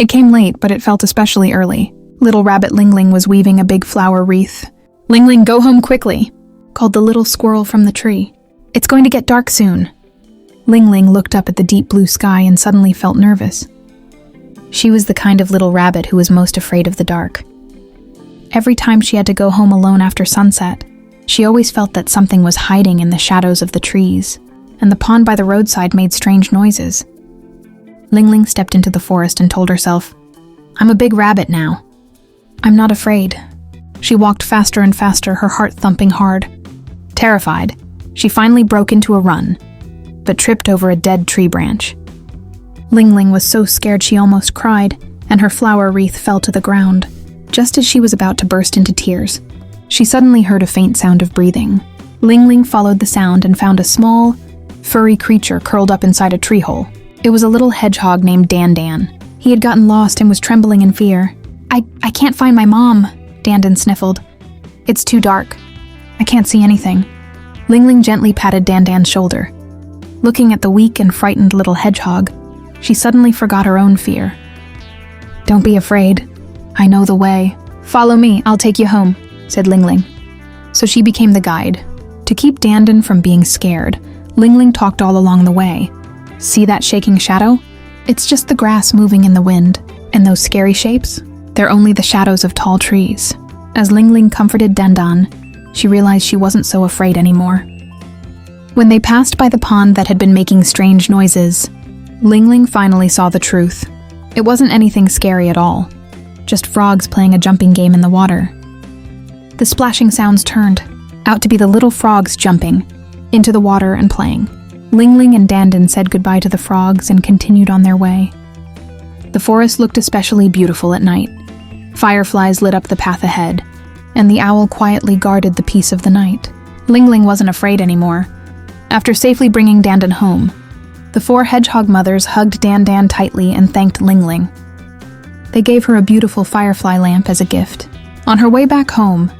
It came late, but it felt especially early. Little rabbit Lingling was weaving a big flower wreath. "Lingling, go home quickly," called the little squirrel from the tree. "It's going to get dark soon." Lingling looked up at the deep blue sky and suddenly felt nervous. She was the kind of little rabbit who was most afraid of the dark. Every time she had to go home alone after sunset, she always felt that something was hiding in the shadows of the trees, and the pond by the roadside made strange noises. Lingling stepped into the forest and told herself, "I'm a big rabbit now. I'm not afraid." She walked faster and faster, her heart thumping hard. Terrified, she finally broke into a run, but tripped over a dead tree branch. Lingling was so scared she almost cried, and her flower wreath fell to the ground. Just as she was about to burst into tears, she suddenly heard a faint sound of breathing. Lingling followed the sound and found a small, furry creature curled up inside a tree hole. It was a little hedgehog named Dan. He had gotten lost and was trembling in fear. I can't find my mom," Dan sniffled. "It's too dark. I can't see anything." Lingling gently patted Dan's shoulder. Looking at the weak and frightened little hedgehog, she suddenly forgot her own fear. "Don't be afraid. I know the way. Follow me, I'll take you home," said Lingling. So she became the guide. To keep Dan from being scared, Lingling talked all along the way. "See that shaking shadow? It's just the grass moving in the wind. And those scary shapes? They're only the shadows of tall trees." As Lingling comforted Dan, she realized she wasn't so afraid anymore. When they passed by the pond that had been making strange noises, Lingling finally saw the truth. It wasn't anything scary at all. Just frogs playing a jumping game in the water. The splashing sounds turned out to be the little frogs jumping into the water and playing. Lingling and Dan said goodbye to the frogs and continued on their way. The forest looked especially beautiful at night. Fireflies lit up the path ahead, and the owl quietly guarded the peace of the night. Lingling wasn't afraid anymore. After safely bringing Dan home, the 4 hedgehog mothers hugged Dan tightly and thanked Lingling. They gave her a beautiful firefly lamp as a gift. On her way back home,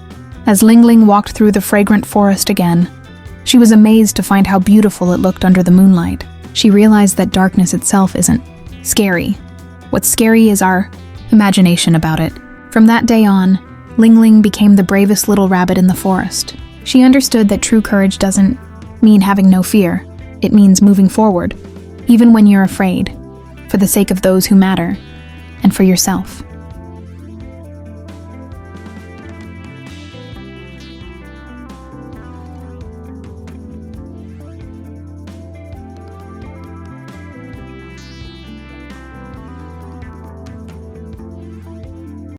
as Lingling walked through the fragrant forest again, she was amazed to find how beautiful it looked under the moonlight. She realized that darkness itself isn't scary. What's scary is our imagination about it. From that day on, Lingling became the bravest little rabbit in the forest. She understood that true courage doesn't mean having no fear. It means moving forward, even when you're afraid, for the sake of those who matter, and for yourself.